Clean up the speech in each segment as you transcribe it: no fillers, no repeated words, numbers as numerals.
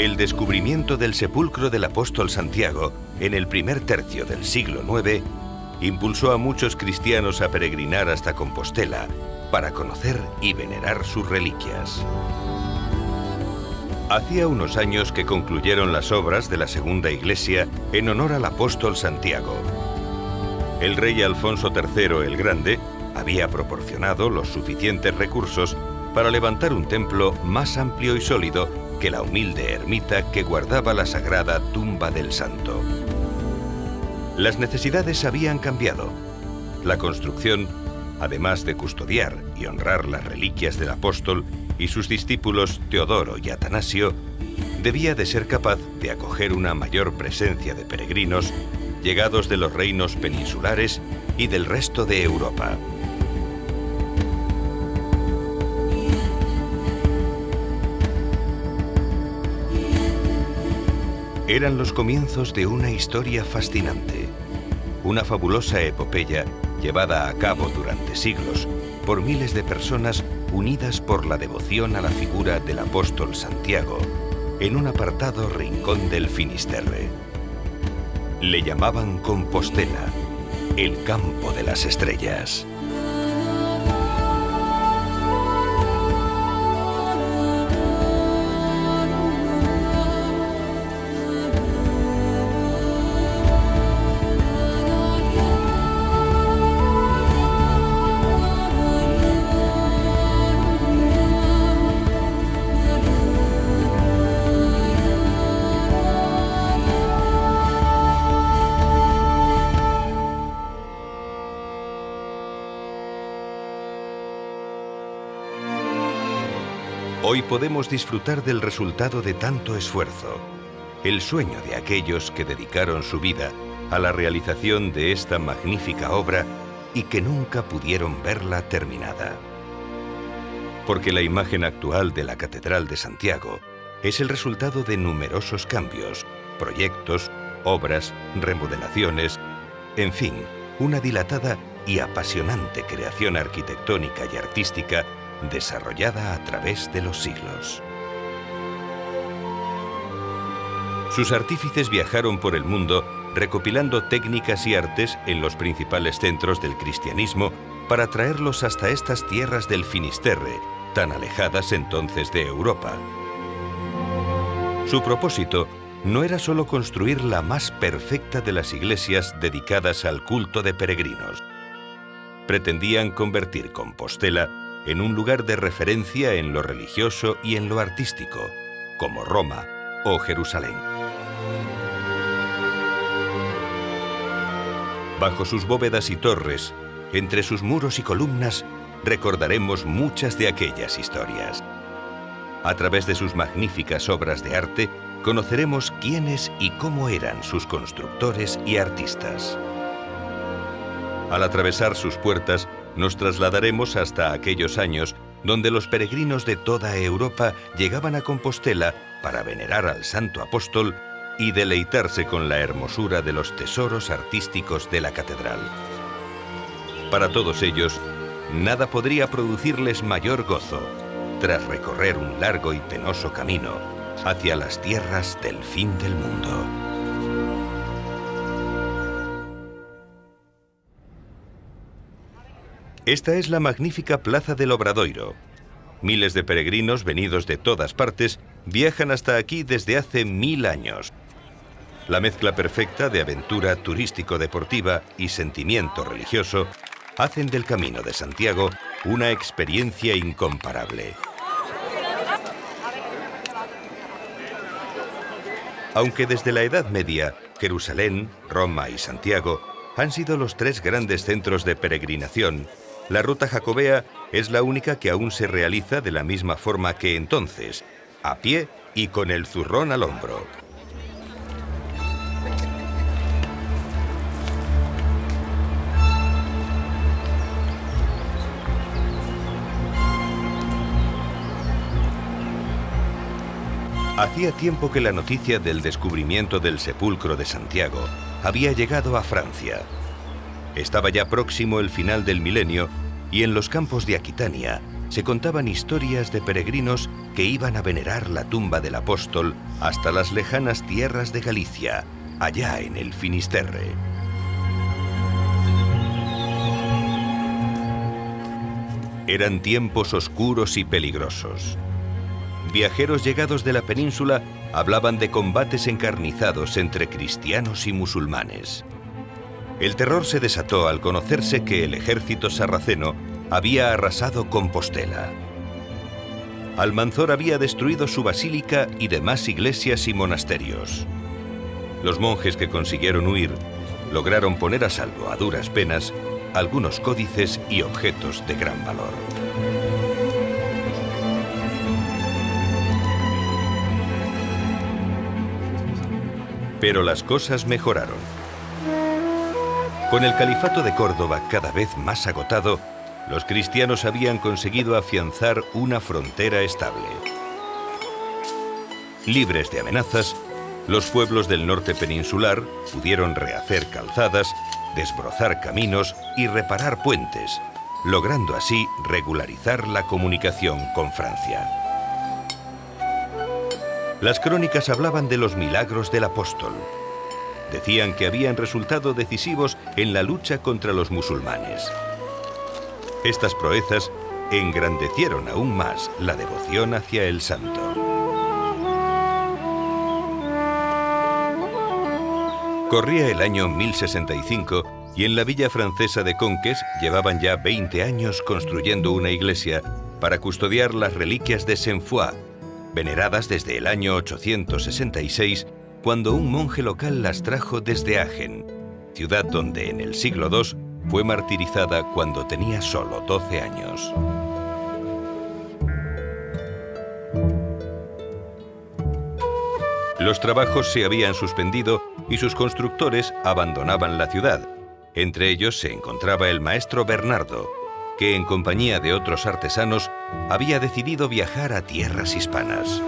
El descubrimiento del sepulcro del apóstol Santiago en el primer tercio del siglo IX impulsó a muchos cristianos a peregrinar hasta Compostela para conocer y venerar sus reliquias. Hacía unos años que concluyeron las obras de la segunda iglesia en honor al apóstol Santiago. El rey Alfonso III el Grande había proporcionado los suficientes recursos para levantar un templo más amplio y sólido que la humilde ermita que guardaba la sagrada tumba del santo. Las necesidades habían cambiado. La construcción, además de custodiar y honrar las reliquias del apóstol y sus discípulos Teodoro y Atanasio, debía de ser capaz de acoger una mayor presencia de peregrinos llegados de los reinos peninsulares y del resto de Europa. Eran los comienzos de una historia fascinante, una fabulosa epopeya llevada a cabo durante siglos por miles de personas unidas por la devoción a la figura del apóstol Santiago en un apartado rincón del Finisterre. Le llamaban Compostela, el campo de las estrellas. Hoy podemos disfrutar del resultado de tanto esfuerzo, el sueño de aquellos que dedicaron su vida a la realización de esta magnífica obra y que nunca pudieron verla terminada. Porque la imagen actual de la Catedral de Santiago es el resultado de numerosos cambios, proyectos, obras, remodelaciones, en fin, una dilatada y apasionante creación arquitectónica y artística desarrollada a través de los siglos. Sus artífices viajaron por el mundo recopilando técnicas y artes en los principales centros del cristianismo para traerlos hasta estas tierras del Finisterre, tan alejadas entonces de Europa. Su propósito no era solo construir la más perfecta de las iglesias dedicadas al culto de peregrinos. Pretendían convertir Compostela en un lugar de referencia en lo religioso y en lo artístico, como Roma o Jerusalén. Bajo sus bóvedas y torres, entre sus muros y columnas, recordaremos muchas de aquellas historias. A través de sus magníficas obras de arte, conoceremos quiénes y cómo eran sus constructores y artistas. Al atravesar sus puertas, nos trasladaremos hasta aquellos años donde los peregrinos de toda Europa llegaban a Compostela para venerar al santo apóstol y deleitarse con la hermosura de los tesoros artísticos de la catedral. Para todos ellos, nada podría producirles mayor gozo tras recorrer un largo y penoso camino hacia las tierras del fin del mundo. Esta es la magnífica Plaza del Obradoiro. Miles de peregrinos venidos de todas partes viajan hasta aquí desde hace 1000 años. La mezcla perfecta de aventura turístico-deportiva y sentimiento religioso hacen del Camino de Santiago una experiencia incomparable. Aunque desde la Edad Media, Jerusalén, Roma y Santiago han sido los tres grandes centros de peregrinación, la ruta jacobea es la única que aún se realiza de la misma forma que entonces, a pie y con el zurrón al hombro. Hacía tiempo que la noticia del descubrimiento del sepulcro de Santiago había llegado a Francia. Estaba ya próximo el final del milenio y en los campos de Aquitania se contaban historias de peregrinos que iban a venerar la tumba del apóstol hasta las lejanas tierras de Galicia, allá en el Finisterre. Eran tiempos oscuros y peligrosos. Viajeros llegados de la península hablaban de combates encarnizados entre cristianos y musulmanes. El terror se desató al conocerse que el ejército sarraceno había arrasado Compostela. Almanzor había destruido su basílica y demás iglesias y monasterios. Los monjes que consiguieron huir lograron poner a salvo a duras penas algunos códices y objetos de gran valor. Pero las cosas mejoraron. Con el califato de Córdoba cada vez más agotado, los cristianos habían conseguido afianzar una frontera estable. Libres de amenazas, los pueblos del norte peninsular pudieron rehacer calzadas, desbrozar caminos y reparar puentes, logrando así regularizar la comunicación con Francia. Las crónicas hablaban de los milagros del apóstol. Decían que habían resultado decisivos en la lucha contra los musulmanes. Estas proezas engrandecieron aún más la devoción hacia el santo. Corría el año 1065 y en la villa francesa de Conques llevaban ya 20 años construyendo una iglesia para custodiar las reliquias de Saint-Foy, veneradas desde el año 866, cuando un monje local las trajo desde Agen, ciudad donde en el siglo II fue martirizada cuando tenía solo 12 años. Los trabajos se habían suspendido y sus constructores abandonaban la ciudad. Entre ellos se encontraba el maestro Bernardo, que en compañía de otros artesanos había decidido viajar a tierras hispanas.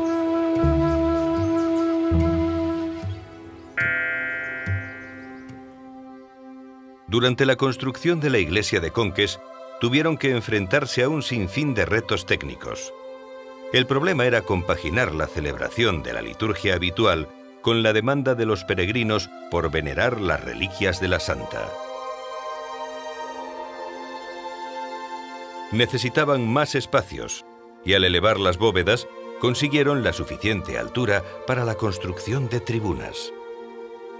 Durante la construcción de la iglesia de Conques, tuvieron que enfrentarse a un sinfín de retos técnicos. El problema era compaginar la celebración de la liturgia habitual con la demanda de los peregrinos por venerar las reliquias de la santa. Necesitaban más espacios y al elevar las bóvedas consiguieron la suficiente altura para la construcción de tribunas.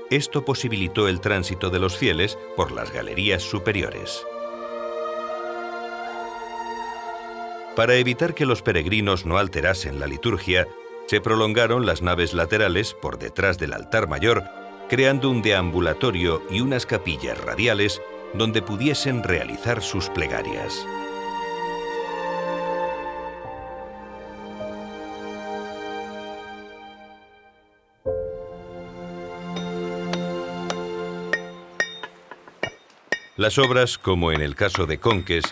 Esto posibilitó el tránsito de los fieles por las galerías superiores. Para evitar que los peregrinos no alterasen la liturgia, se prolongaron las naves laterales por detrás del altar mayor, creando un deambulatorio y unas capillas radiales donde pudiesen realizar sus plegarias. Las obras, como en el caso de Conques,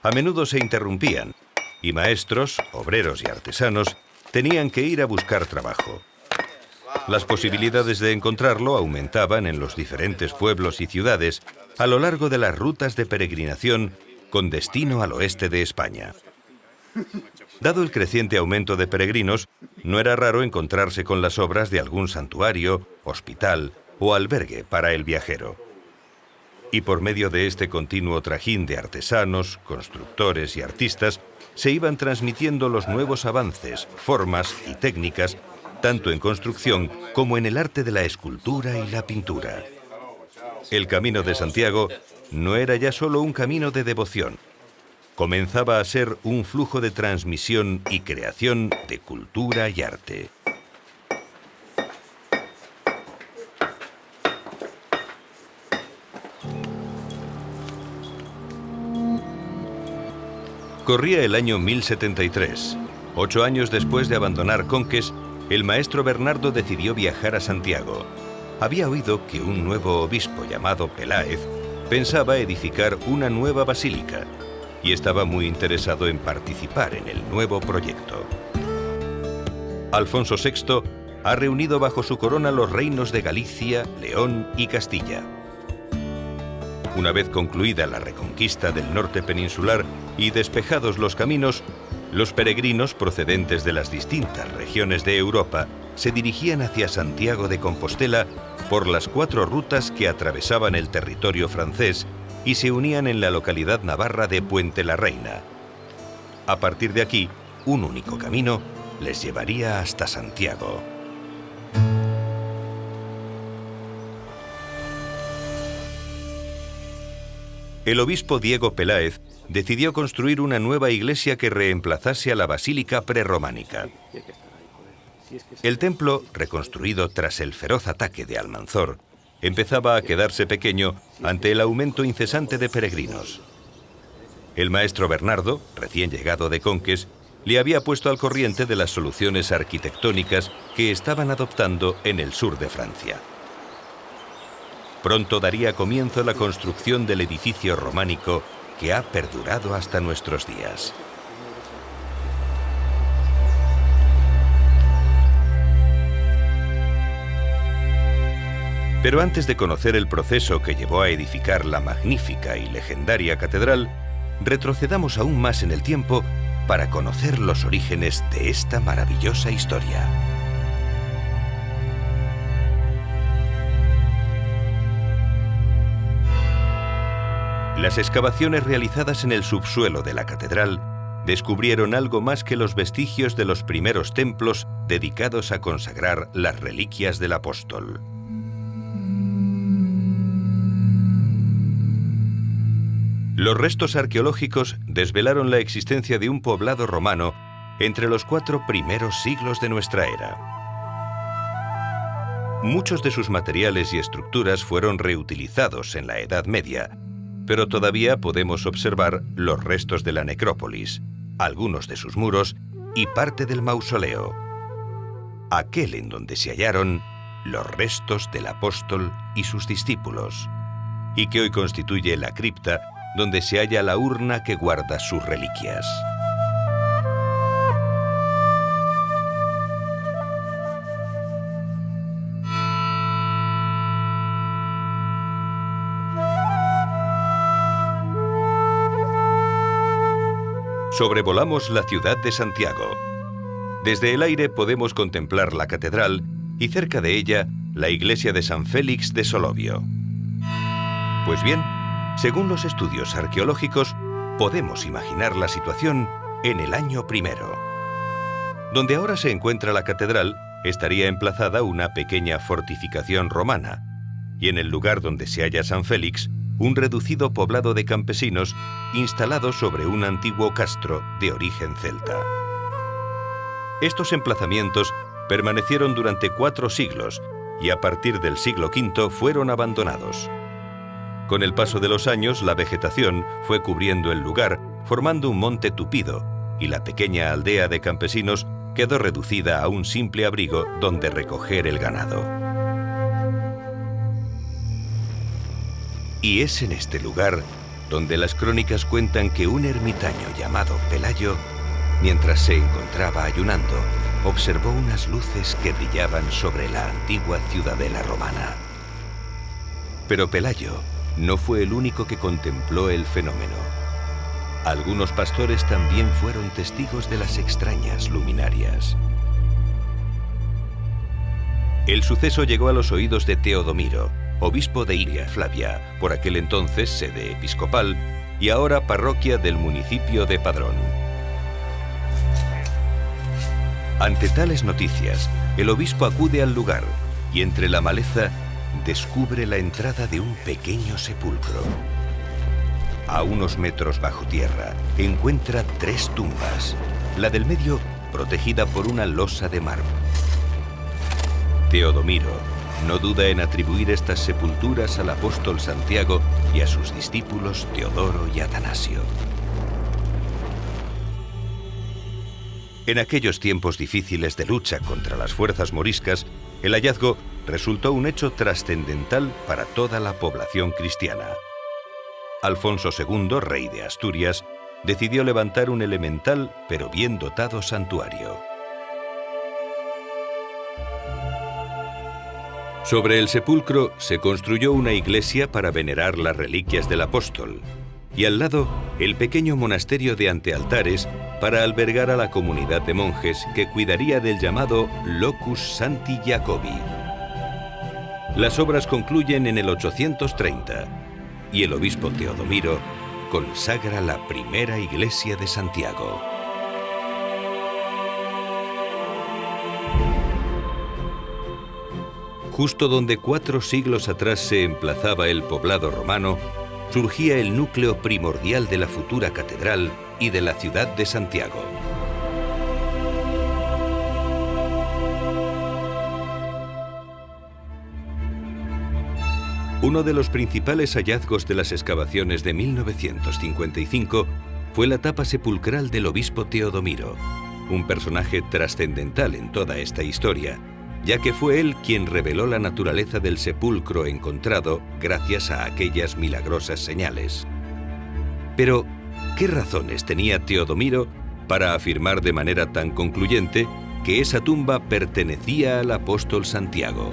a menudo se interrumpían y maestros, obreros y artesanos tenían que ir a buscar trabajo. Las posibilidades de encontrarlo aumentaban en los diferentes pueblos y ciudades a lo largo de las rutas de peregrinación con destino al oeste de España. Dado el creciente aumento de peregrinos, no era raro encontrarse con las obras de algún santuario, hospital o albergue para el viajero. Y por medio de este continuo trajín de artesanos, constructores y artistas, se iban transmitiendo los nuevos avances, formas y técnicas, tanto en construcción como en el arte de la escultura y la pintura. El Camino de Santiago no era ya solo un camino de devoción. Comenzaba a ser un flujo de transmisión y creación de cultura y arte. Corría el año 1073. 8 años después de abandonar Conques, el maestro Bernardo decidió viajar a Santiago. Había oído que un nuevo obispo llamado Peláez pensaba edificar una nueva basílica y estaba muy interesado en participar en el nuevo proyecto. Alfonso VI ha reunido bajo su corona los reinos de Galicia, León y Castilla. Una vez concluida la reconquista del norte peninsular y despejados los caminos, los peregrinos procedentes de las distintas regiones de Europa se dirigían hacia Santiago de Compostela por las 4 rutas que atravesaban el territorio francés y se unían en la localidad navarra de Puente la Reina. A partir de aquí, un único camino les llevaría hasta Santiago. El obispo Diego Peláez decidió construir una nueva iglesia que reemplazase a la basílica prerrománica. El templo, reconstruido tras el feroz ataque de Almanzor, empezaba a quedarse pequeño ante el aumento incesante de peregrinos. El maestro Bernardo, recién llegado de Conques, le había puesto al corriente de las soluciones arquitectónicas que estaban adoptando en el sur de Francia. Pronto daría comienzo la construcción del edificio románico que ha perdurado hasta nuestros días. Pero antes de conocer el proceso que llevó a edificar la magnífica y legendaria catedral, retrocedamos aún más en el tiempo para conocer los orígenes de esta maravillosa historia. Las excavaciones realizadas en el subsuelo de la catedral descubrieron algo más que los vestigios de los primeros templos dedicados a consagrar las reliquias del apóstol. Los restos arqueológicos desvelaron la existencia de un poblado romano entre los 4 primeros siglos de nuestra era. Muchos de sus materiales y estructuras fueron reutilizados en la Edad Media, pero todavía podemos observar los restos de la necrópolis, algunos de sus muros y parte del mausoleo, aquel en donde se hallaron los restos del apóstol y sus discípulos, y que hoy constituye la cripta donde se halla la urna que guarda sus reliquias. Sobrevolamos la ciudad de Santiago. Desde el aire podemos contemplar la catedral y cerca de ella la iglesia de San Félix de Solovio. Pues bien, según los estudios arqueológicos, podemos imaginar la situación en el año primero. Donde ahora se encuentra la catedral, estaría emplazada una pequeña fortificación romana, y en el lugar donde se halla San Félix, un reducido poblado de campesinos instalado sobre un antiguo castro de origen celta. Estos emplazamientos permanecieron durante 4 siglos y a partir del siglo V fueron abandonados. Con el paso de los años, la vegetación fue cubriendo el lugar, formando un monte tupido, y la pequeña aldea de campesinos quedó reducida a un simple abrigo donde recoger el ganado. Y es en este lugar donde las crónicas cuentan que un ermitaño llamado Pelayo, mientras se encontraba ayunando, observó unas luces que brillaban sobre la antigua ciudadela romana. Pero Pelayo no fue el único que contempló el fenómeno. Algunos pastores también fueron testigos de las extrañas luminarias. El suceso llegó a los oídos de Teodomiro, obispo de Iria Flavia, por aquel entonces sede episcopal y ahora parroquia del municipio de Padrón. Ante tales noticias, el obispo acude al lugar y entre la maleza descubre la entrada de un pequeño sepulcro. A unos metros bajo tierra encuentra 3 tumbas, la del medio protegida por una losa de mármol. Teodomiro no duda en atribuir estas sepulturas al apóstol Santiago y a sus discípulos Teodoro y Atanasio. En aquellos tiempos difíciles de lucha contra las fuerzas moriscas, el hallazgo resultó un hecho trascendental para toda la población cristiana. Alfonso II, rey de Asturias, decidió levantar un elemental pero bien dotado santuario. Sobre el sepulcro se construyó una iglesia para venerar las reliquias del apóstol, y al lado el pequeño monasterio de Antealtares para albergar a la comunidad de monjes que cuidaría del llamado Locus Sancti Jacobi. Las obras concluyen en el 830 y el obispo Teodomiro consagra la primera iglesia de Santiago. Justo donde 4 siglos atrás se emplazaba el poblado romano, surgía el núcleo primordial de la futura catedral y de la ciudad de Santiago. Uno de los principales hallazgos de las excavaciones de 1955 fue la tapa sepulcral del obispo Teodomiro, un personaje trascendental en toda esta historia, ya que fue él quien reveló la naturaleza del sepulcro encontrado gracias a aquellas milagrosas señales. Pero, ¿qué razones tenía Teodomiro para afirmar de manera tan concluyente que esa tumba pertenecía al apóstol Santiago?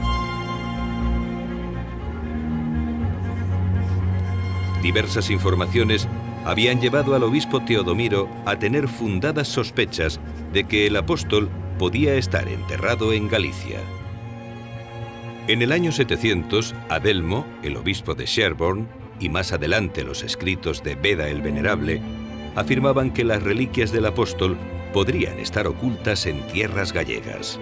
Diversas informaciones habían llevado al obispo Teodomiro a tener fundadas sospechas de que el apóstol podía estar enterrado en Galicia. En el año 700, Adelmo, el obispo de Sherborne, y más adelante los escritos de Beda el Venerable, afirmaban que las reliquias del apóstol podrían estar ocultas en tierras gallegas.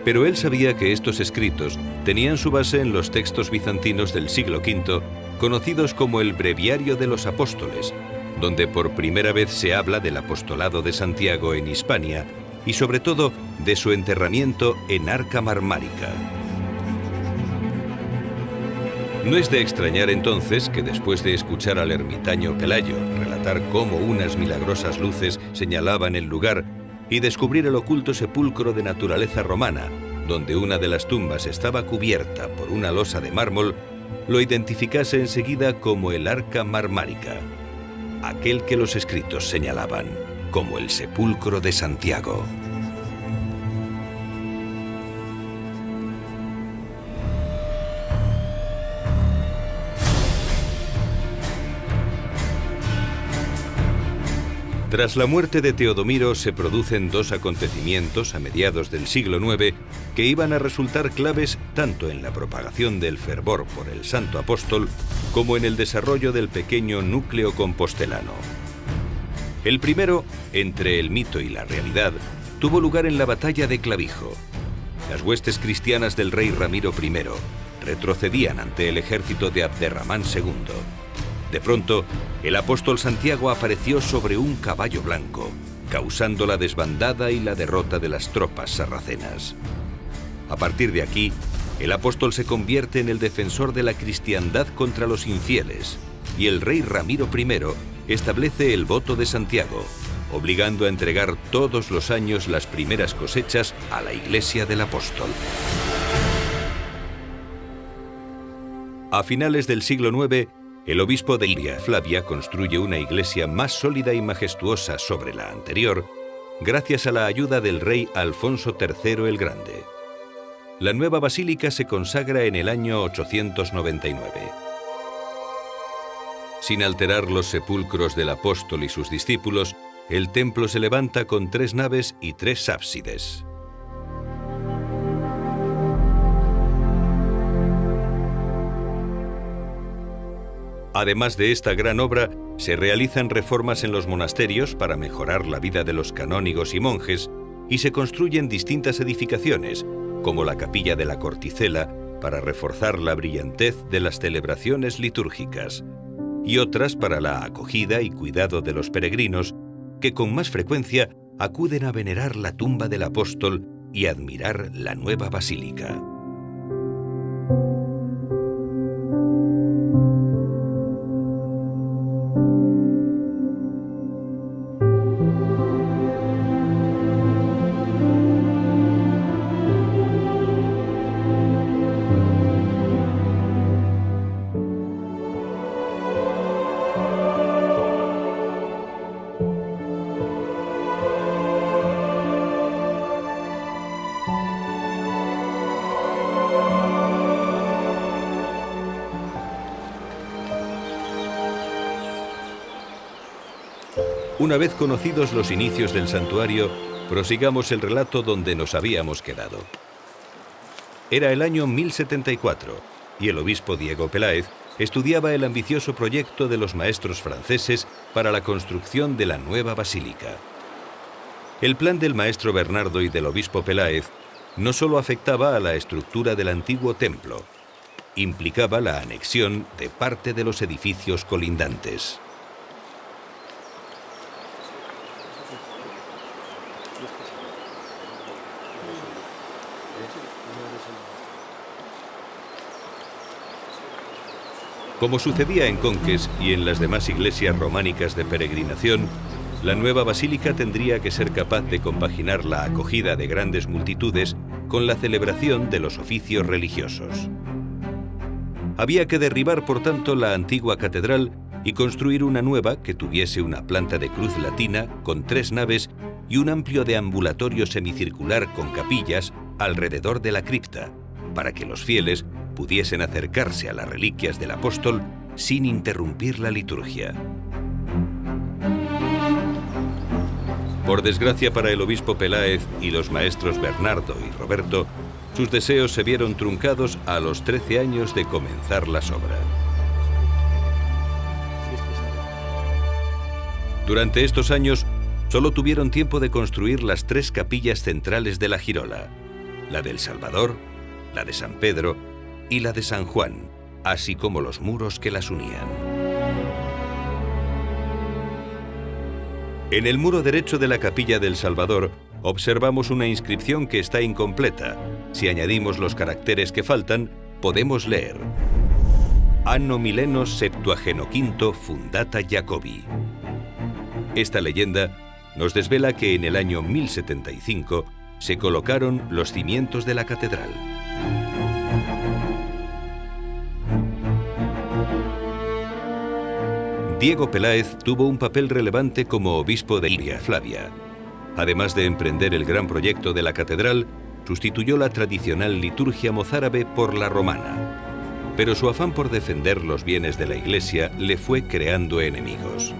Pero él sabía que estos escritos tenían su base en los textos bizantinos del siglo V, conocidos como el Breviario de los Apóstoles, donde por primera vez se habla del apostolado de Santiago en Hispania y sobre todo de su enterramiento en Arca Marmárica. No es de extrañar entonces que después de escuchar al ermitaño Pelayo relatar cómo unas milagrosas luces señalaban el lugar y descubrir el oculto sepulcro de naturaleza romana, donde una de las tumbas estaba cubierta por una losa de mármol, lo identificase enseguida como el Arca Marmárica, aquel que los escritos señalaban como el sepulcro de Santiago. Tras la muerte de Teodomiro se producen 2 acontecimientos a mediados del siglo IX que iban a resultar claves tanto en la propagación del fervor por el santo apóstol como en el desarrollo del pequeño núcleo compostelano. El primero, entre el mito y la realidad, tuvo lugar en la batalla de Clavijo. Las huestes cristianas del rey Ramiro I retrocedían ante el ejército de Abderramán II. De pronto, el apóstol Santiago apareció sobre un caballo blanco, causando la desbandada y la derrota de las tropas sarracenas. A partir de aquí, el apóstol se convierte en el defensor de la cristiandad contra los infieles, y el rey Ramiro I establece el voto de Santiago, obligando a entregar todos los años las primeras cosechas a la iglesia del apóstol. A finales del siglo IX, el obispo de Iria, Flavia, construye una iglesia más sólida y majestuosa sobre la anterior, gracias a la ayuda del rey Alfonso III el Grande. La nueva basílica se consagra en el año 899. Sin alterar los sepulcros del apóstol y sus discípulos, el templo se levanta con 3 naves y 3 ábsides. Además de esta gran obra, se realizan reformas en los monasterios para mejorar la vida de los canónigos y monjes y se construyen distintas edificaciones, como la capilla de la Corticela, para reforzar la brillantez de las celebraciones litúrgicas, y otras para la acogida y cuidado de los peregrinos, que con más frecuencia acuden a venerar la tumba del apóstol y admirar la nueva basílica. Una vez conocidos los inicios del santuario, prosigamos el relato donde nos habíamos quedado. Era el año 1074 y el obispo Diego Peláez estudiaba el ambicioso proyecto de los maestros franceses para la construcción de la nueva basílica. El plan del maestro Bernardo y del obispo Peláez no solo afectaba a la estructura del antiguo templo, implicaba la anexión de parte de los edificios colindantes. Como sucedía en Conques y en las demás iglesias románicas de peregrinación, la nueva basílica tendría que ser capaz de compaginar la acogida de grandes multitudes con la celebración de los oficios religiosos. Había que derribar, por tanto, la antigua catedral y construir una nueva que tuviese una planta de cruz latina con 3 naves y un amplio deambulatorio semicircular con capillas alrededor de la cripta, para que los fieles pudiesen acercarse a las reliquias del apóstol sin interrumpir la liturgia. Por desgracia para el obispo Peláez y los maestros Bernardo y Roberto, sus deseos se vieron truncados a los 13 años de comenzar las obras. Durante estos años, solo tuvieron tiempo de construir las 3 capillas centrales de la girola, la del Salvador, la de San Pedro y la de San Juan, así como los muros que las unían. En el muro derecho de la capilla del Salvador observamos una inscripción que está incompleta. Si añadimos los caracteres que faltan, podemos leer: Anno milenos 75 fundata Jacobi. Esta leyenda nos desvela que en el año 1075 se colocaron los cimientos de la catedral. Diego Peláez tuvo un papel relevante como obispo de Iria Flavia. Además de emprender el gran proyecto de la catedral, sustituyó la tradicional liturgia mozárabe por la romana. Pero su afán por defender los bienes de la Iglesia le fue creando enemigos.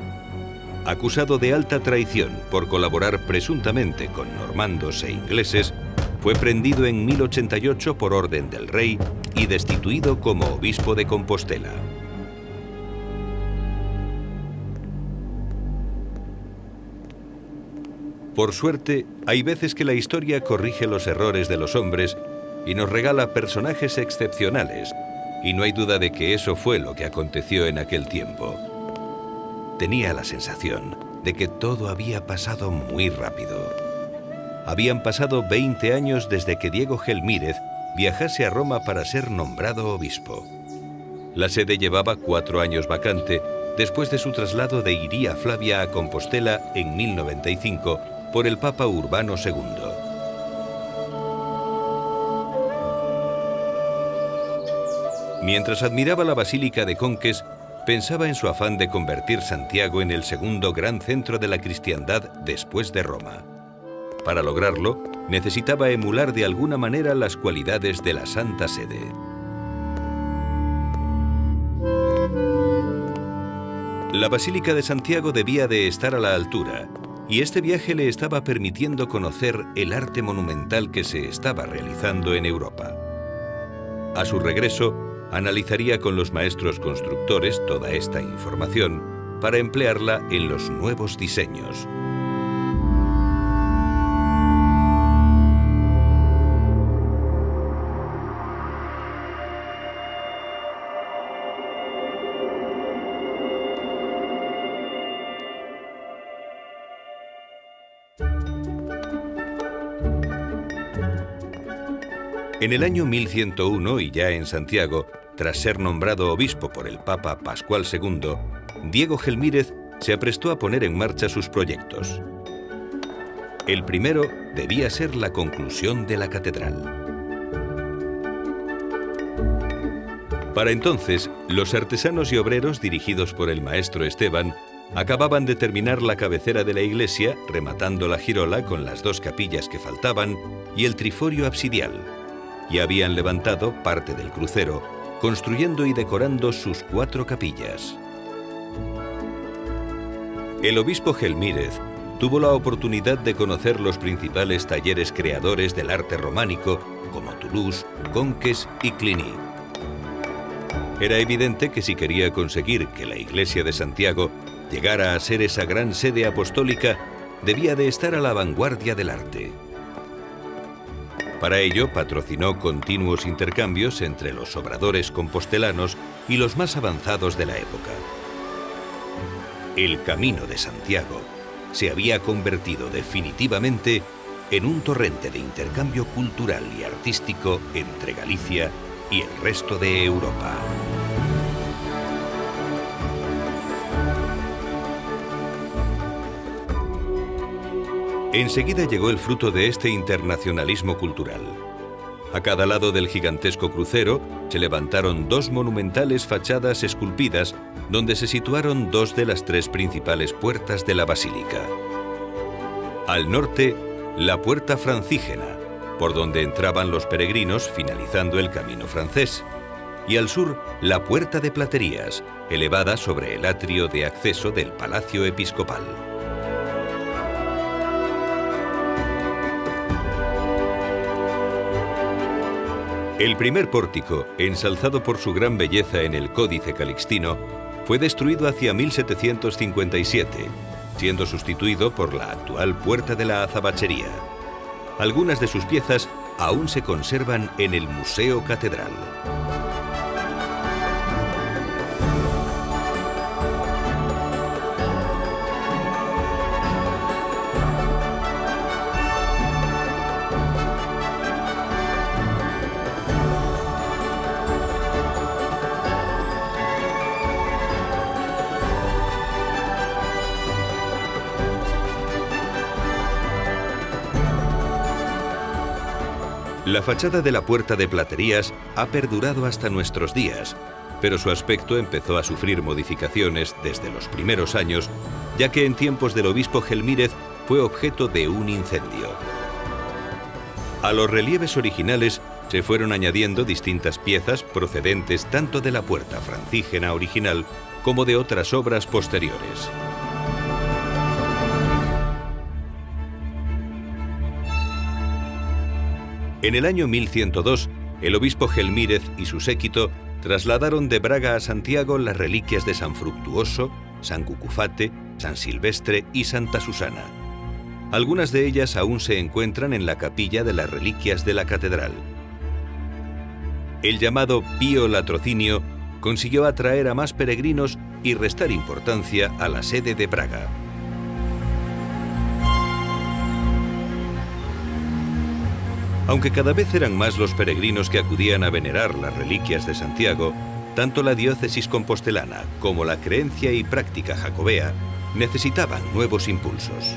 Acusado de alta traición por colaborar presuntamente con normandos e ingleses, fue prendido en 1088 por orden del rey y destituido como obispo de Compostela. Por suerte, hay veces que la historia corrige los errores de los hombres y nos regala personajes excepcionales, y no hay duda de que eso fue lo que aconteció en aquel tiempo. Tenía la sensación de que todo había pasado muy rápido. Habían pasado 20 años desde que Diego Gelmírez viajase a Roma para ser nombrado obispo. La sede llevaba 4 años vacante después de su traslado de Iria Flavia a Compostela en 1095 por el Papa Urbano II. Mientras admiraba la Basílica de Conques, pensaba en su afán de convertir Santiago en el segundo gran centro de la cristiandad después de Roma. Para lograrlo, necesitaba emular de alguna manera las cualidades de la Santa Sede. La Basílica de Santiago debía de estar a la altura, y este viaje le estaba permitiendo conocer el arte monumental que se estaba realizando en Europa. A su regreso, analizaría con los maestros constructores toda esta información para emplearla en los nuevos diseños. En el año 1101, y ya en Santiago, tras ser nombrado obispo por el Papa Pascual II, Diego Gelmírez se aprestó a poner en marcha sus proyectos. El primero debía ser la conclusión de la catedral. Para entonces, los artesanos y obreros dirigidos por el maestro Esteban acababan de terminar la cabecera de la iglesia, rematando la girola con las 2 capillas que faltaban y el triforio absidial, y habían levantado parte del crucero, construyendo y decorando sus 4 capillas. El obispo Gelmírez tuvo la oportunidad de conocer los principales talleres creadores del arte románico, como Toulouse, Conques y Cluny. Era evidente que si quería conseguir que la Iglesia de Santiago llegara a ser esa gran sede apostólica, debía de estar a la vanguardia del arte. Para ello, patrocinó continuos intercambios entre los obradores compostelanos y los más avanzados de la época. El Camino de Santiago se había convertido definitivamente en un torrente de intercambio cultural y artístico entre Galicia y el resto de Europa. Enseguida llegó el fruto de este internacionalismo cultural. A cada lado del gigantesco crucero se levantaron dos monumentales fachadas esculpidas donde se situaron dos de las tres principales puertas de la basílica. Al norte, la puerta francígena, por donde entraban los peregrinos finalizando el camino francés, y al sur, la puerta de Platerías, elevada sobre el atrio de acceso del Palacio Episcopal. El primer pórtico, ensalzado por su gran belleza en el Códice Calixtino, fue destruido hacia 1757, siendo sustituido por la actual Puerta de la Azabachería. Algunas de sus piezas aún se conservan en el Museo Catedral. La fachada de la Puerta de Platerías ha perdurado hasta nuestros días, pero su aspecto empezó a sufrir modificaciones desde los primeros años, ya que en tiempos del obispo Gelmírez fue objeto de un incendio. A los relieves originales se fueron añadiendo distintas piezas procedentes tanto de la puerta francígena original como de otras obras posteriores. En el año 1102, el obispo Gelmírez y su séquito trasladaron de Braga a Santiago las reliquias de San Fructuoso, San Cucufate, San Silvestre y Santa Susana. Algunas de ellas aún se encuentran en la capilla de las reliquias de la catedral. El llamado Pío Latrocinio consiguió atraer a más peregrinos y restar importancia a la sede de Braga. Aunque cada vez eran más los peregrinos que acudían a venerar las reliquias de Santiago, tanto la diócesis compostelana como la creencia y práctica jacobea necesitaban nuevos impulsos.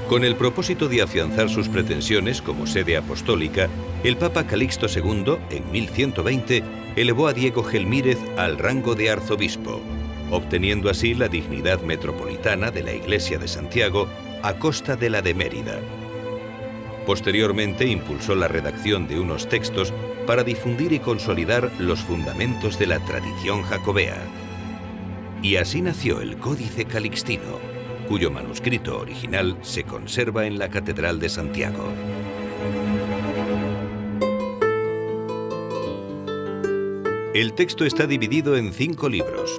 Con el propósito de afianzar sus pretensiones como sede apostólica, el Papa Calixto II, en 1120, elevó a Diego Gelmírez al rango de arzobispo, obteniendo así la dignidad metropolitana de la Iglesia de Santiago a costa de la de Mérida. Posteriormente impulsó la redacción de unos textos para difundir y consolidar los fundamentos de la tradición jacobea. Y así nació el Códice Calixtino, cuyo manuscrito original se conserva en la Catedral de Santiago. El texto está dividido en 5 libros.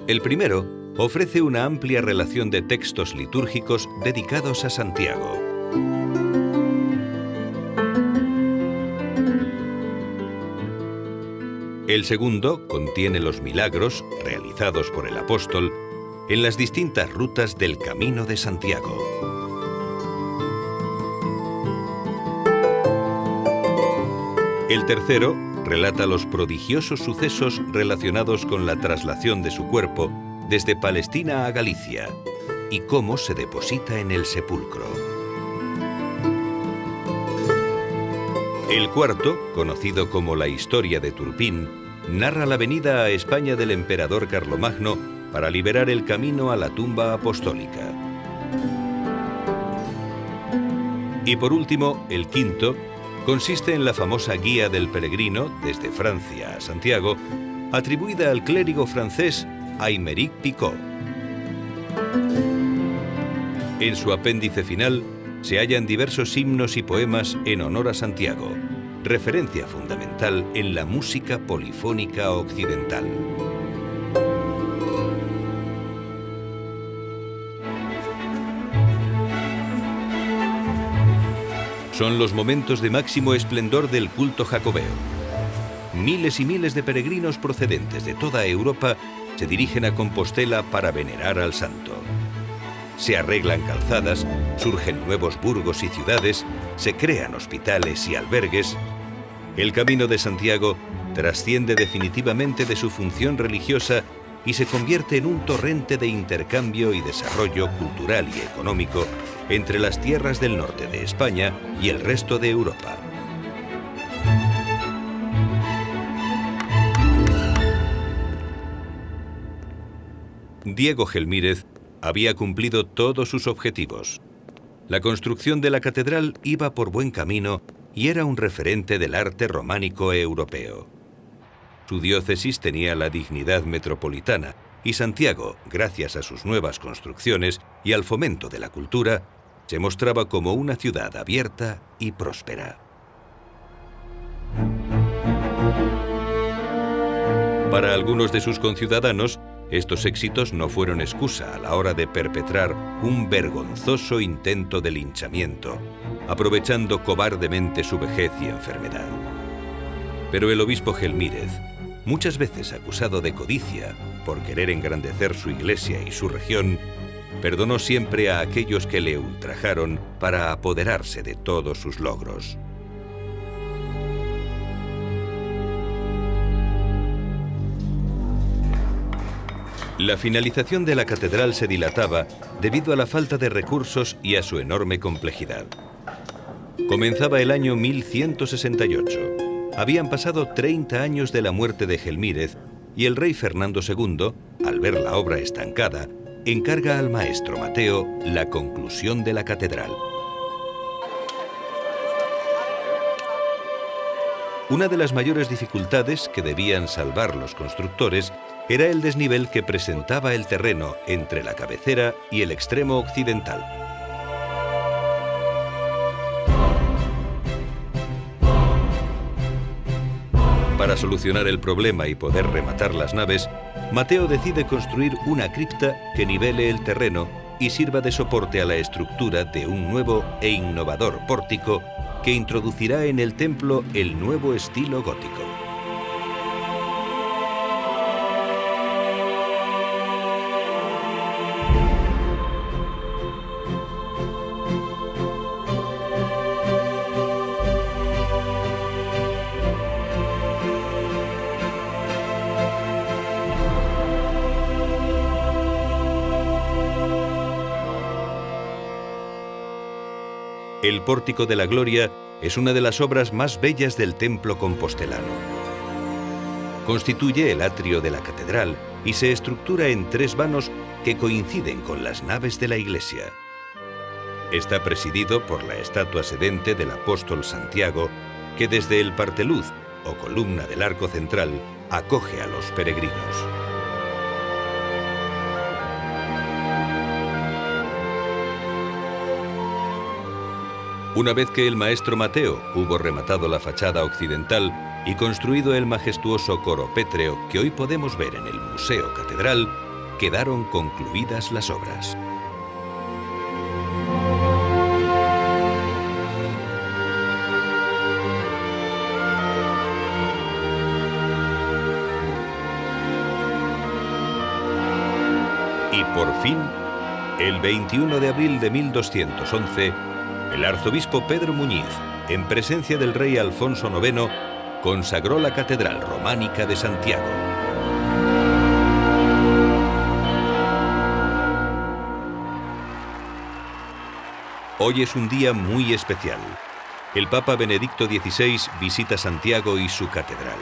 El primero ofrece una amplia relación de textos litúrgicos dedicados a Santiago. El segundo contiene los milagros realizados por el apóstol en las distintas rutas del Camino de Santiago. El tercero relata los prodigiosos sucesos relacionados con la traslación de su cuerpo desde Palestina a Galicia y cómo se deposita en el sepulcro. El cuarto, conocido como la Historia de Turpín, narra la venida a España del emperador Carlomagno para liberar el camino a la tumba apostólica. Y por último, el quinto, consiste en la famosa Guía del Peregrino desde Francia a Santiago, atribuida al clérigo francés Aymeric Picot. En su apéndice final se hallan diversos himnos y poemas en honor a Santiago, referencia fundamental en la música polifónica occidental. Son los momentos de máximo esplendor del culto jacobeo. Miles y miles de peregrinos procedentes de toda Europa se dirigen a Compostela para venerar al santo. Se arreglan calzadas, surgen nuevos burgos y ciudades, se crean hospitales y albergues. El Camino de Santiago trasciende definitivamente de su función religiosa y se convierte en un torrente de intercambio y desarrollo cultural y económico entre las tierras del norte de España y el resto de Europa. Diego Gelmírez había cumplido todos sus objetivos. La construcción de la catedral iba por buen camino y era un referente del arte románico europeo. Su diócesis tenía la dignidad metropolitana y Santiago, gracias a sus nuevas construcciones y al fomento de la cultura, se mostraba como una ciudad abierta y próspera. Para algunos de sus conciudadanos, estos éxitos no fueron excusa a la hora de perpetrar un vergonzoso intento de linchamiento, aprovechando cobardemente su vejez y enfermedad. Pero el obispo Gelmírez, muchas veces acusado de codicia por querer engrandecer su iglesia y su región, perdonó siempre a aquellos que le ultrajaron para apoderarse de todos sus logros. La finalización de la catedral se dilataba debido a la falta de recursos y a su enorme complejidad. Comenzaba el año 1168. Habían pasado 30 años de la muerte de Gelmírez y el rey Fernando II, al ver la obra estancada, encarga al maestro Mateo la conclusión de la catedral. Una de las mayores dificultades que debían salvar los constructores era el desnivel que presentaba el terreno entre la cabecera y el extremo occidental. Para solucionar el problema y poder rematar las naves, Mateo decide construir una cripta que nivele el terreno y sirva de soporte a la estructura de un nuevo e innovador pórtico que introducirá en el templo el nuevo estilo gótico. El Pórtico de la Gloria es una de las obras más bellas del templo compostelano. Constituye el atrio de la catedral y se estructura en 3 vanos que coinciden con las naves de la iglesia. Está presidido por la estatua sedente del apóstol Santiago, que desde el parteluz, o columna del arco central, acoge a los peregrinos. Una vez que el maestro Mateo hubo rematado la fachada occidental y construido el majestuoso coro pétreo que hoy podemos ver en el Museo Catedral, quedaron concluidas las obras. Y por fin, el 21 de abril de 1211, el arzobispo Pedro Muñiz, en presencia del rey Alfonso IX, consagró la Catedral Románica de Santiago. Hoy es un día muy especial. El Papa Benedicto XVI visita Santiago y su catedral.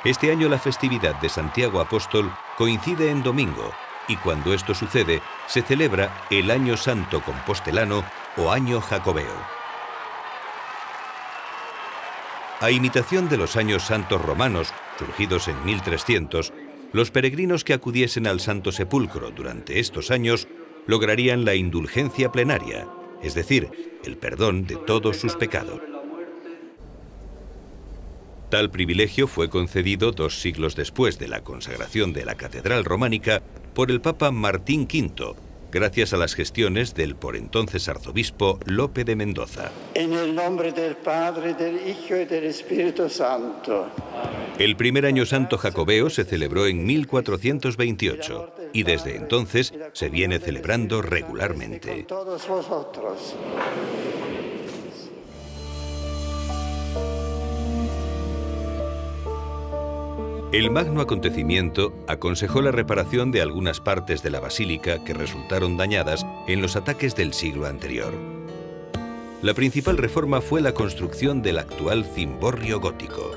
Este año la festividad de Santiago Apóstol coincide en domingo, y cuando esto sucede, se celebra el Año Santo Compostelano o Año Jacobeo. A imitación de los años santos romanos, surgidos en 1300, los peregrinos que acudiesen al Santo Sepulcro durante estos años lograrían la indulgencia plenaria, es decir, el perdón de todos sus pecados. Tal privilegio fue concedido 2 siglos después de la consagración de la catedral románica por el Papa Martín V, gracias a las gestiones del por entonces arzobispo Lope de Mendoza. En el nombre del Padre, del Hijo y del Espíritu Santo. El primer año santo jacobeo se celebró en 1428 y desde entonces se viene celebrando regularmente. Con todos vosotros. El magno acontecimiento aconsejó la reparación de algunas partes de la basílica que resultaron dañadas en los ataques del siglo anterior. La principal reforma fue la construcción del actual cimborrio gótico.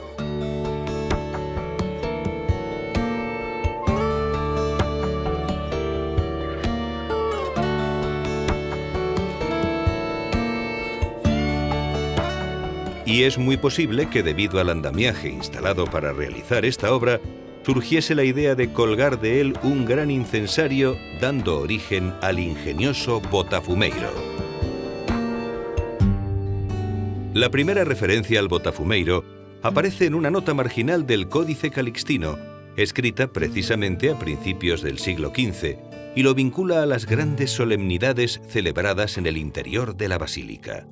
Y es muy posible que debido al andamiaje instalado para realizar esta obra, surgiese la idea de colgar de él un gran incensario, dando origen al ingenioso botafumeiro. La primera referencia al botafumeiro aparece en una nota marginal del Códice Calixtino, escrita precisamente a principios del siglo XV, y lo vincula a las grandes solemnidades celebradas en el interior de la basílica.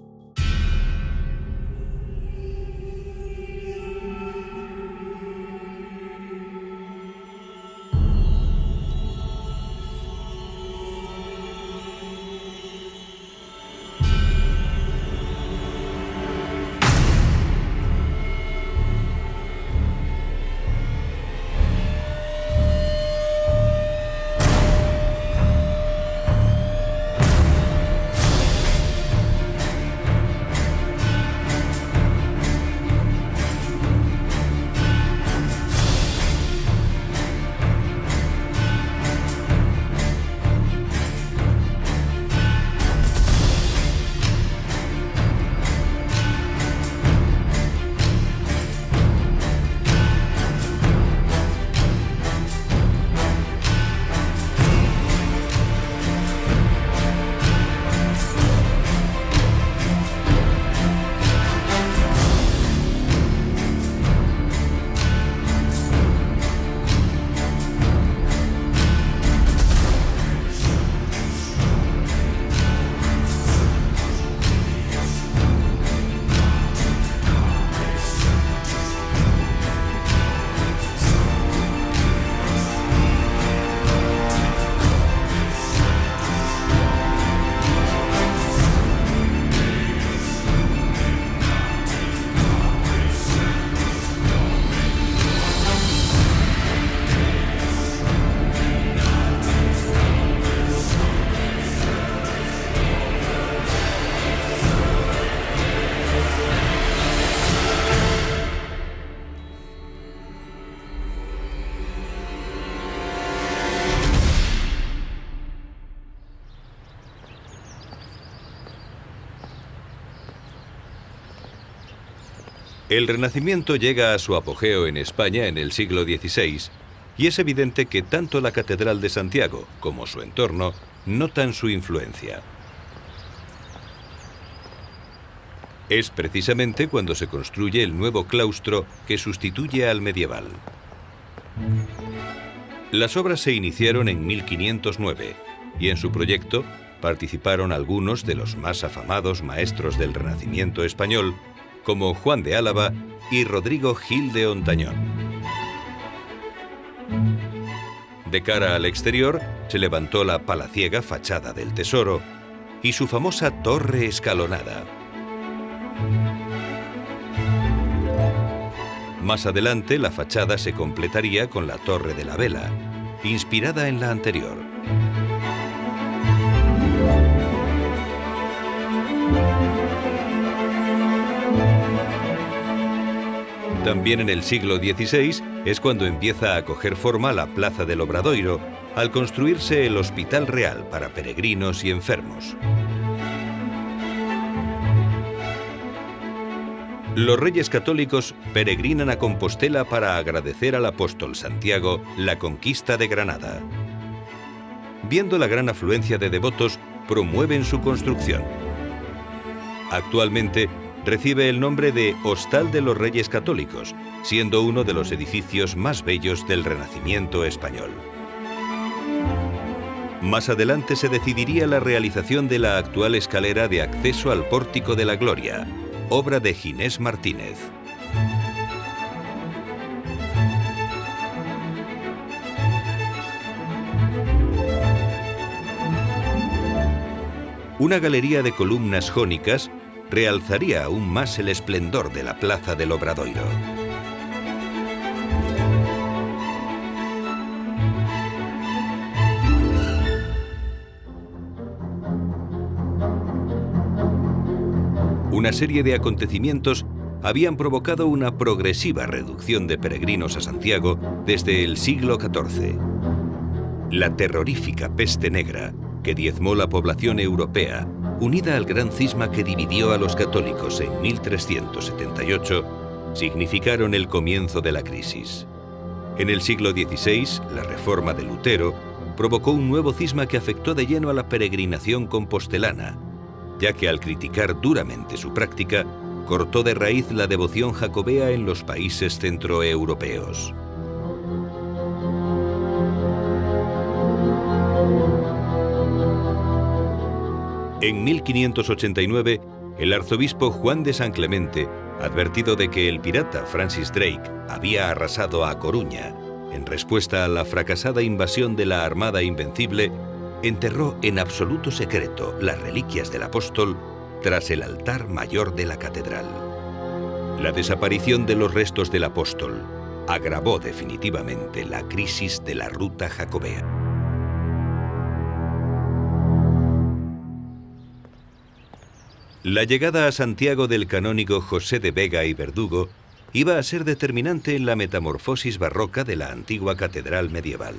El Renacimiento llega a su apogeo en España en el siglo XVI, y es evidente que tanto la Catedral de Santiago como su entorno notan su influencia. Es precisamente cuando se construye el nuevo claustro que sustituye al medieval. Las obras se iniciaron en 1509 y en su proyecto participaron algunos de los más afamados maestros del Renacimiento español, como Juan de Álava y Rodrigo Gil de Hontañón. De cara al exterior se levantó la palaciega fachada del Tesoro y su famosa torre escalonada. Más adelante la fachada se completaría con la Torre de la Vela, inspirada en la anterior. También en el siglo XVI es cuando empieza a coger forma la Plaza del Obradoiro, al construirse el Hospital Real para peregrinos y enfermos. Los Reyes Católicos peregrinan a Compostela para agradecer al apóstol Santiago la conquista de Granada. Viendo la gran afluencia de devotos, promueven su construcción. Actualmente recibe el nombre de Hostal de los Reyes Católicos, siendo uno de los edificios más bellos del Renacimiento español. Más adelante se decidiría la realización de la actual escalera de acceso al Pórtico de la Gloria, obra de Ginés Martínez. Una galería de columnas jónicas realzaría aún más el esplendor de la Plaza del Obradoiro. Una serie de acontecimientos habían provocado una progresiva reducción de peregrinos a Santiago desde el siglo XIV. La terrorífica peste negra, que diezmó la población europea, unida al gran cisma que dividió a los católicos en 1378, significaron el comienzo de la crisis. En el siglo XVI, la reforma de Lutero provocó un nuevo cisma que afectó de lleno a la peregrinación compostelana, ya que al criticar duramente su práctica, cortó de raíz la devoción jacobea en los países centroeuropeos. En 1589, el arzobispo Juan de San Clemente, advertido de que el pirata Francis Drake había arrasado a Coruña en respuesta a la fracasada invasión de la Armada Invencible, enterró en absoluto secreto las reliquias del apóstol tras el altar mayor de la catedral. La desaparición de los restos del apóstol agravó definitivamente la crisis de la ruta jacobea. La llegada a Santiago del canónigo José de Vega y Verdugo iba a ser determinante en la metamorfosis barroca de la antigua catedral medieval.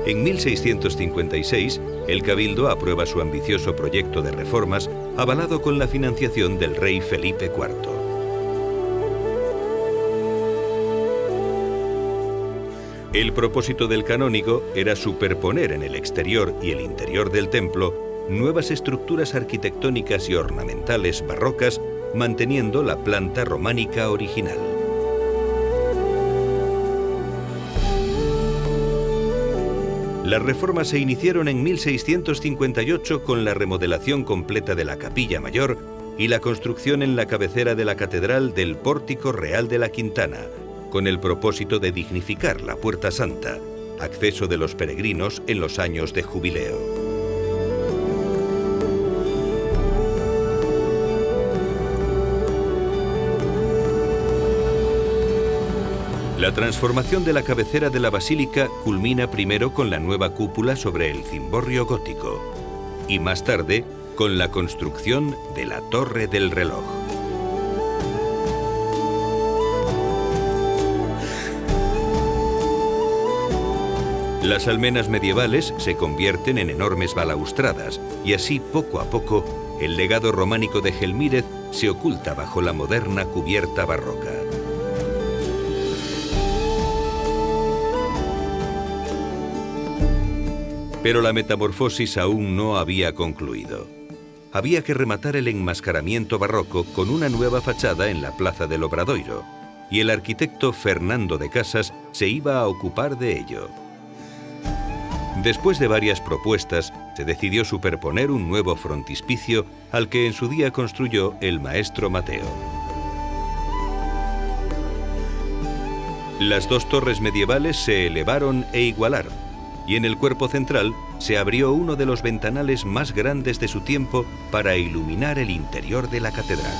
En 1656, el Cabildo aprueba su ambicioso proyecto de reformas, avalado con la financiación del rey Felipe IV. El propósito del canónigo era superponer en el exterior y el interior del templo nuevas estructuras arquitectónicas y ornamentales barrocas, manteniendo la planta románica original. Las reformas se iniciaron en 1658 con la remodelación completa de la capilla mayor y la construcción en la cabecera de la catedral del Pórtico Real de la Quintana, con el propósito de dignificar la Puerta Santa, acceso de los peregrinos en los años de jubileo. La transformación de la cabecera de la basílica culmina primero con la nueva cúpula sobre el cimborrio gótico y más tarde con la construcción de la Torre del Reloj. Las almenas medievales se convierten en enormes balaustradas y así poco a poco el legado románico de Gelmírez se oculta bajo la moderna cubierta barroca. Pero la metamorfosis aún no había concluido. Había que rematar el enmascaramiento barroco con una nueva fachada en la Plaza del Obradoiro, y el arquitecto Fernando de Casas se iba a ocupar de ello. Después de varias propuestas, se decidió superponer un nuevo frontispicio al que en su día construyó el maestro Mateo. Las dos torres medievales se elevaron e igualaron, y en el cuerpo central se abrió uno de los ventanales más grandes de su tiempo para iluminar el interior de la catedral.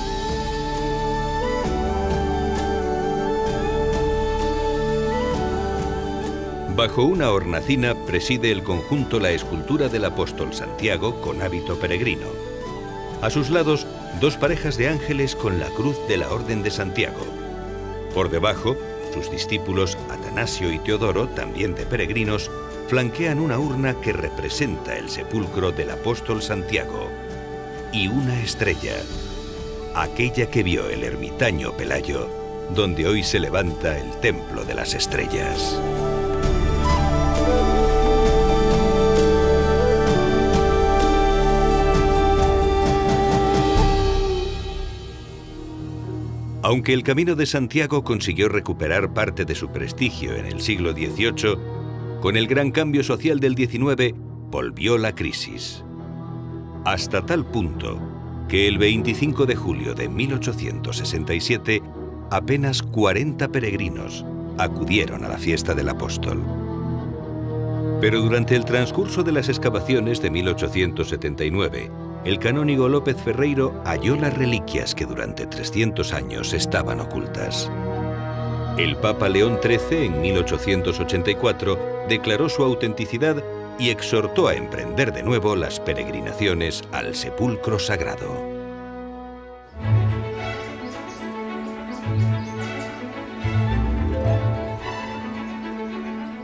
Bajo una hornacina preside el conjunto la escultura del apóstol Santiago con hábito peregrino. A sus lados, dos parejas de ángeles con la cruz de la Orden de Santiago. Por debajo, sus discípulos Atanasio y Teodoro, también de peregrinos, flanquean una urna que representa el sepulcro del apóstol Santiago y una estrella. aquella que vio el ermitaño Pelayo, donde hoy se levanta el Templo de las Estrellas. Aunque el Camino de Santiago consiguió recuperar parte de su prestigio en el siglo XVIII, con el gran cambio social del XIX volvió la crisis. Hasta tal punto que el 25 de julio de 1867 apenas 40 peregrinos acudieron a la fiesta del apóstol. Pero durante el transcurso de las excavaciones de 1879, el canónigo López Ferreiro halló las reliquias que durante 300 años estaban ocultas. El Papa León XIII, en 1884, declaró su autenticidad y exhortó a emprender de nuevo las peregrinaciones al sepulcro sagrado.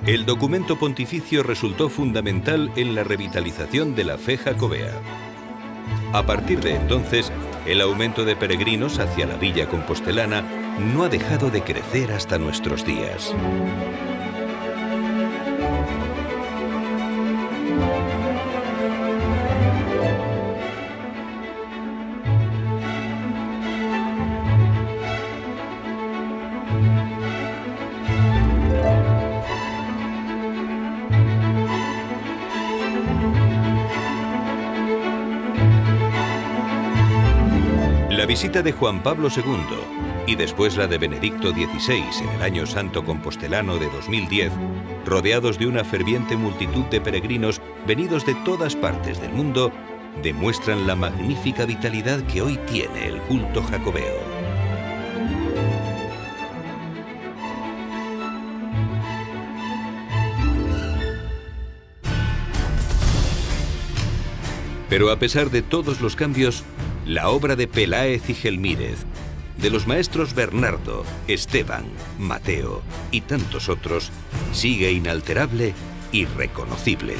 El documento pontificio resultó fundamental en la revitalización de la fe jacobea. A partir de entonces, el aumento de peregrinos hacia la villa compostelana no ha dejado de crecer hasta nuestros días. La visita de Juan Pablo II y después la de Benedicto XVI en el Año Santo Compostelano de 2010, rodeados de una ferviente multitud de peregrinos venidos de todas partes del mundo, demuestran la magnífica vitalidad que hoy tiene el culto jacobeo. Pero a pesar de todos los cambios, la obra de Peláez y Gelmírez, de los maestros Bernardo, Esteban, Mateo y tantos otros, sigue inalterable y reconocible.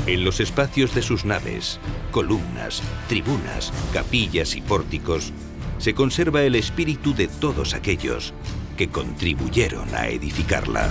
En los espacios de sus naves, columnas, tribunas, capillas y pórticos, se conserva el espíritu de todos aquellos que contribuyeron a edificarla.